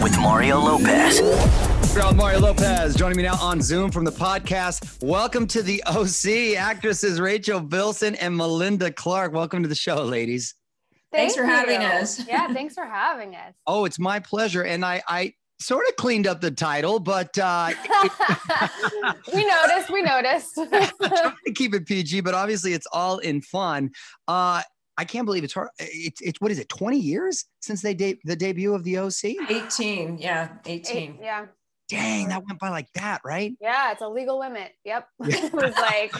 with Mario Lopez. Mario Lopez joining me now on Zoom from the podcast. Welcome to the OC, actresses Rachel Bilson and Melinda Clark. Welcome to the show, ladies. Thanks for having us. Yeah, thanks for having us. Oh, it's my pleasure. And I sort of cleaned up the title, but we noticed. I'm trying to keep it PG, but obviously it's all in fun. I can't believe it's what is it, 20 years since the debut of the OC? 18, yeah, 18. Yeah. Dang, that went by like that, right? Yeah, it's a legal limit. Yep. It was like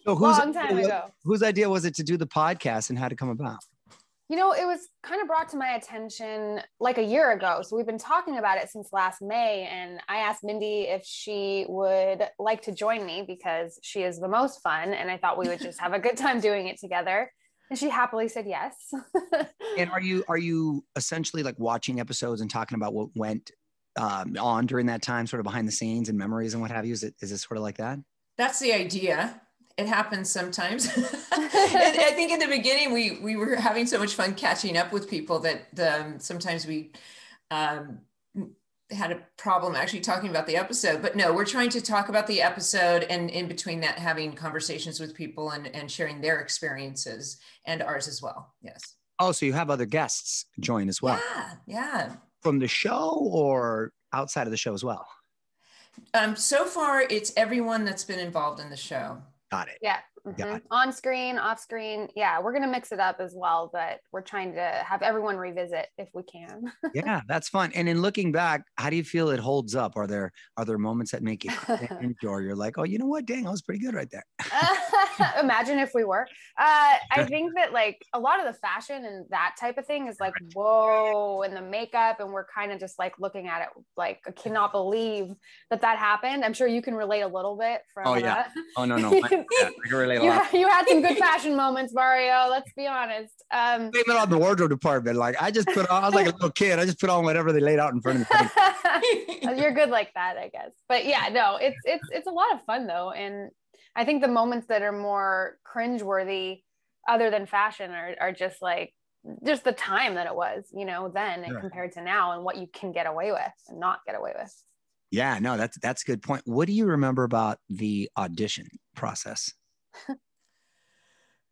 so long time ago. Whose idea was it to do the podcast and how to come about? You know, it was kind of brought to my attention like a year ago. So we've been talking about it since last May. And I asked Mindy if she would like to join me because she is the most fun. And I thought we would just have a good time doing it together. And she happily said yes. And are you essentially like watching episodes and talking about what went on during that time, sort of behind the scenes and memories and what have you? Is it sort of like that? That's the idea. It happens sometimes. I think in the beginning we were having so much fun catching up with people that sometimes we had a problem actually talking about the episode. But no, we're trying to talk about the episode and in between that having conversations with people and sharing their experiences and ours as well. Yes. Oh, so you have other guests join as well? Yeah. From the show or outside of the show as well? So far, it's everyone that's been involved in the show. Got it. Yeah. Mm-hmm. On screen, off screen. Yeah, we're going to mix it up as well, but we're trying to have everyone revisit if we can. Yeah, that's fun. And in looking back, how do you feel it holds up? Are there moments that make you cringe or you're like, oh, you know what? Dang, I was pretty good right there. Imagine if we were. I think that like a lot of the fashion and that type of thing is like, whoa, and the makeup. And we're kind of just like looking at it like, I cannot believe that happened. I'm sure you can relate a little bit from. Oh, yeah. Oh, no. I can relate a lot. You had some good fashion moments, Mario. Let's be honest. Blame it on the wardrobe department. Like I was like a little kid. I just put on whatever they laid out in front of me. You're good like that, I guess. But yeah, no, it's a lot of fun though. And I think the moments that are more cringeworthy other than fashion are just the time that it was, then and compared to now and what you can get away with and not get away with. Yeah, no, that's a good point. What do you remember about the audition process?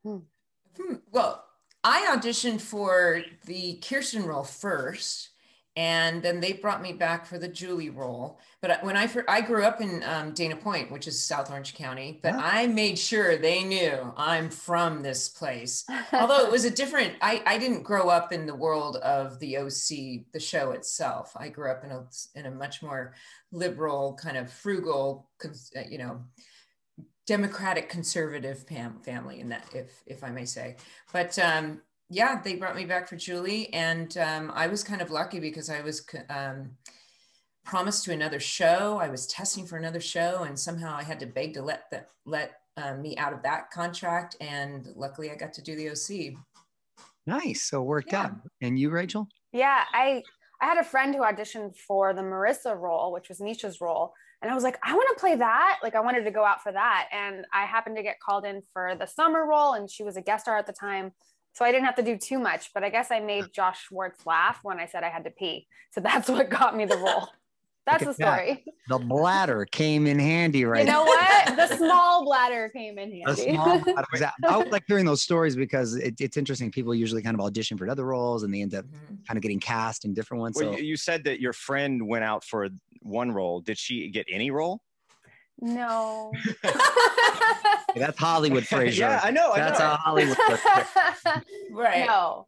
Well, I auditioned for the Kirsten role first, and then they brought me back for the Julie role. But when I grew up in Dana Point, which is South Orange County, but I made sure they knew I'm from this place. Although it was I didn't grow up in the world of the OC, the show itself. I grew up in a much more liberal, kind of frugal, democratic conservative family in that, if I may say. But yeah, they brought me back for Julie, and I was kind of lucky because I was promised to another show. I was testing for another show, and somehow I had to beg to let me out of that contract, and luckily I got to do the OC. Nice, so it worked out. And you, Rachel? Yeah, I had a friend who auditioned for the Marissa role, which was Nisha's role. And I was like, I want to play that. Like I wanted to go out for that. And I happened to get called in for the summer role, and she was a guest star at the time. So I didn't have to do too much, but I guess I made Josh Schwartz laugh when I said I had to pee. So that's what got me the role. That's the story. The bladder came in handy, right? You know what? The small bladder came in handy. The small bladder. I like hearing those stories because it's interesting. People usually kind of audition for other roles and they end up kind of getting cast in different ones. Well, you said that your friend went out for one role. Did she get any role? No. That's Hollywood, Frasier. Yeah, I know. That's a Hollywood. Right. No.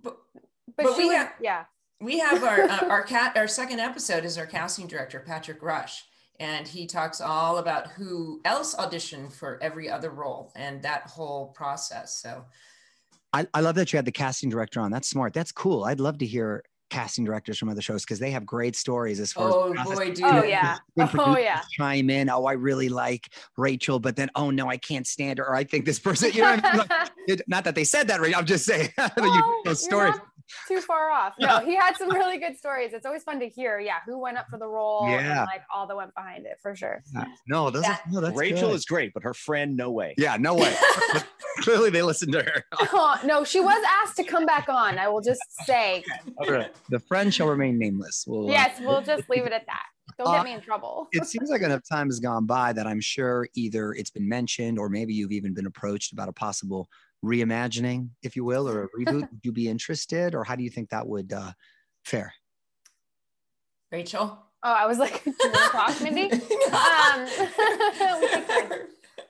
But she was, yeah. We have our second episode is our casting director, Patrick Rush. And he talks all about who else auditioned for every other role and that whole process. So I love that you had the casting director on. That's smart. That's cool. I'd love to hear casting directors from other shows because they have great stories as far as boy, dude. Oh yeah. Oh yeah. Chime in. Oh, I really like Rachel, but then oh no, I can't stand her. Or I think this person, you know what I mean? Like, not that they said that, right? I'm just saying those stories. too far off. No, he had some really good stories. It's always fun to hear. Yeah, who went up for the role and like all that went behind it for sure. Yeah. No, that's Rachel good. is great, but her friend, no way. Yeah, no way. Clearly, they listened to her. No, she was asked to come back on. I will just say. Okay. The friend shall remain nameless. Yes, we'll just leave it at that. Don't get me in trouble. It seems like enough time has gone by that I'm sure either it's been mentioned or maybe you've even been approached about a possible reimagining, if you will, or a reboot. Would you be interested, or how do you think that would fare? Rachel? Oh, I was like, do you want to talk, Mindy?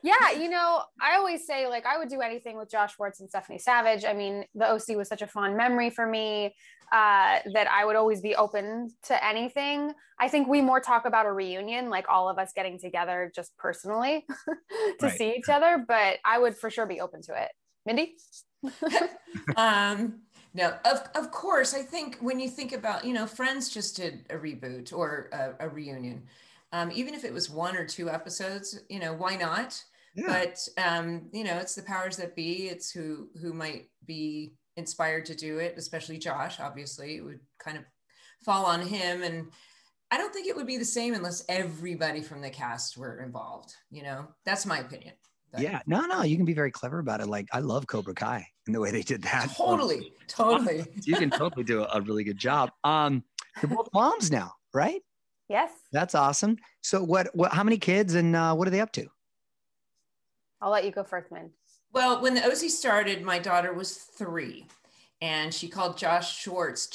Yeah, you know, I always say like I would do anything with Josh Schwartz and Stephanie Savage. I mean, the OC was such a fond memory for me that I would always be open to anything. I think we more talk about a reunion, like all of us getting together just personally to see each other, but I would for sure be open to it. Mindy? No, of course. I think when you think about, you know, Friends just did a reboot or a reunion. Even if it was 1 or 2 episodes, you know, why not? Yeah. But, you know, it's the powers that be. It's who might be inspired to do it, especially Josh, obviously. It would kind of fall on him. And I don't think it would be the same unless everybody from the cast were involved. You know, that's my opinion. But. Yeah, no, you can be very clever about it. Like I love Cobra Kai and the way they did that. Totally. You can totally do a really good job. You're both moms now, right? Yes. That's awesome. So what how many kids and what are they up to? I'll let you go first, Min. Well, when the OC started, my daughter was 3 and she called Josh Schwartz.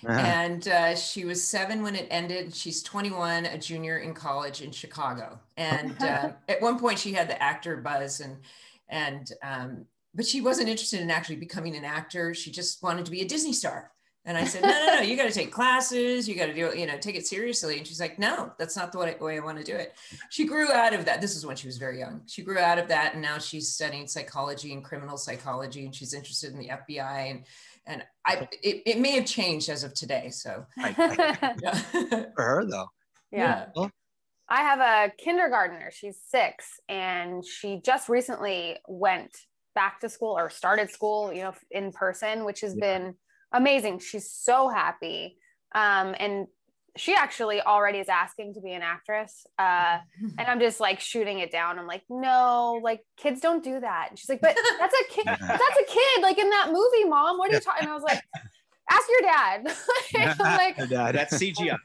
And she was 7 when it ended. She's 21, a junior in college in Chicago. And at one point she had the actor buzz but she wasn't interested in actually becoming an actor. She just wanted to be a Disney star. And I said, no, you got to take classes. You got to do it, you know, take it seriously. And she's like, no, that's not the way I want to do it. She grew out of that. This is when she was very young. She grew out of that. And now she's studying psychology and criminal psychology. And she's interested in the FBI. And it may have changed as of today. So for her though. Yeah. I have a kindergartner. She's 6 and she just recently went back to school or started school, you know, in person, which has been amazing. She's so happy. And she actually already is asking to be an actress. And I'm just like shooting it down. I'm like, no, like kids don't do that. And she's like, but that's a kid. That's a kid. Like in that movie, Mom, what are you talking? And I was like, ask your dad. I'm like, that's CGI.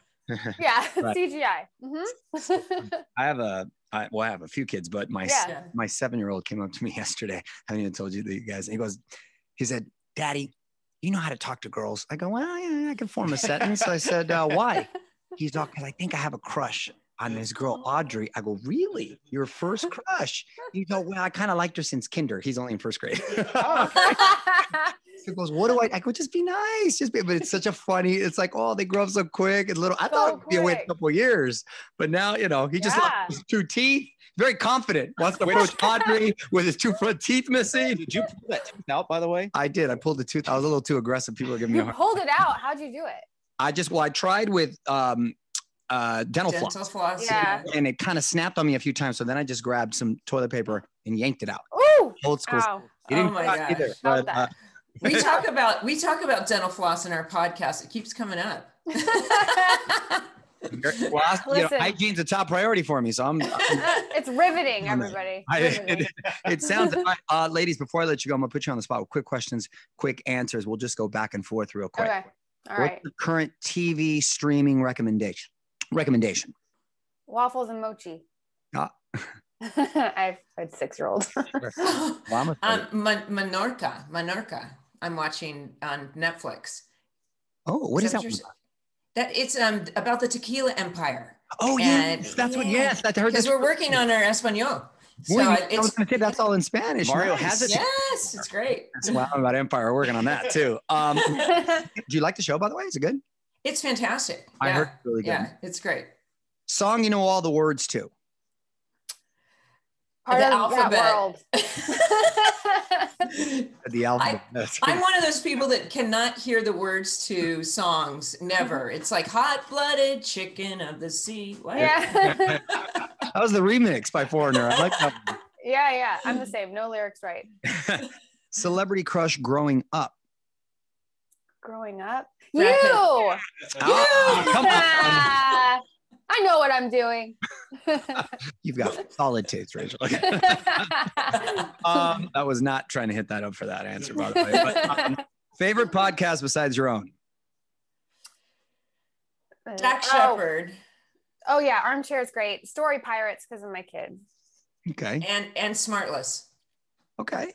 Yeah. Right. CGI. Mm-hmm. I have a few kids, but my 7-year-old came up to me yesterday. I haven't even told you guys. He said, Daddy, you know how to talk to girls? I go, well, yeah, I can form a sentence. I said, why? He's talking, because I think I have a crush on this girl, Audrey. I go, really? Your first crush? He goes, well, I kind of liked her since kinder. He's only in first grade. He goes, what do I go, just be nice. But it's such a funny, it's like, oh, they grow up so quick and little. I thought it would be away a couple of years, but now, you know, he just lost his 2 teeth. Very confident. Wants to approach Audrey with his 2 front teeth missing. Did you pull that tooth out, by the way? I did. I pulled the tooth. I was a little too aggressive. People are giving me a hard time. Pulled it out. How'd you do it? I tried with dental floss. Yeah. And it kind of snapped on me a few times. So then I just grabbed some toilet paper and yanked it out. Ooh. Old school. Oh my gosh. Either, but, we talk about dental floss in our podcast. It keeps coming up. Well, hygiene's a top priority for me, so I'm it's riveting, everybody. It sounds ladies, before I let you go, I'm gonna put you on the spot with quick questions, quick answers. We'll just go back and forth real quick. Okay. All right. What's the current TV streaming recommendation? Waffles and mochi. I have a 6-year-old. Minorca. I'm watching on Netflix. Oh, what is that? That it's about the tequila empire. Oh, yes, that's what. Yes, I heard. Because we're working on our Espanol. So I was going to say that's all in Spanish. Mario has it. Yes, it's great. That's wow about Empire. We're working on that too. Do you like the show, by the way? Is it good? It's fantastic. I heard it's really good. Yeah, it's great. Song you know all the words to. Part the of alphabet. That world. The alphabet. I'm one of those people that cannot hear the words to songs. Never. It's like hot-blooded chicken of the sea. What? Yeah. That was the remix by Foreigner. I like that one. Yeah. I'm the same. No lyrics right. Celebrity crush growing up. growing up. Brad Pitt. Oh, come on. I know what I'm doing. You've got solid taste, Rachel. Okay. I was not trying to hit that up for that answer, by the way. But, favorite podcast besides your own? Jack Shepherd. Oh yeah, Armchair is great. Story Pirates because of my kids. Okay. And Smartless. Okay.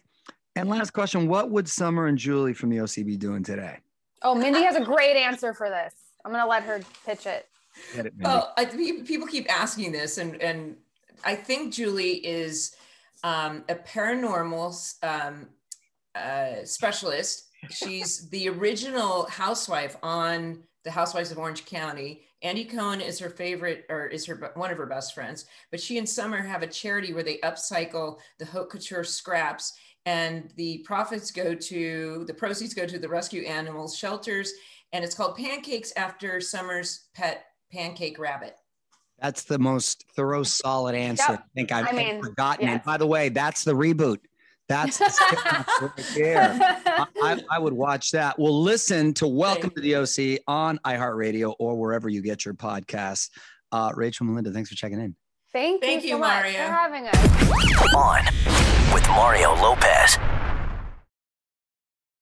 And last question, what would Summer and Julie from the OC be doing today? Oh, Mindy has a great answer for this. I'm going to let her pitch it. Get it, Mindy. Well, people keep asking this, and I think Julie is a paranormal specialist. She's the original housewife on The Housewives of Orange County. Andy Cohen is her favorite, or is one of her best friends. But she and Summer have a charity where they upcycle the haute couture scraps, and the proceeds go to the rescue animals shelters, and it's called Pancakes after Summer's pet Pancake Rabbit. That's the most thorough, solid answer I think I've ever forgotten. Yes. And by the way, that's the reboot. That's the right there. I would watch that. Well, listen to Welcome to the OC on iHeartRadio or wherever you get your podcasts. Rachel, Melinda, thanks for checking in. Thank you so much Mario, for having us. On with Mario Lopez.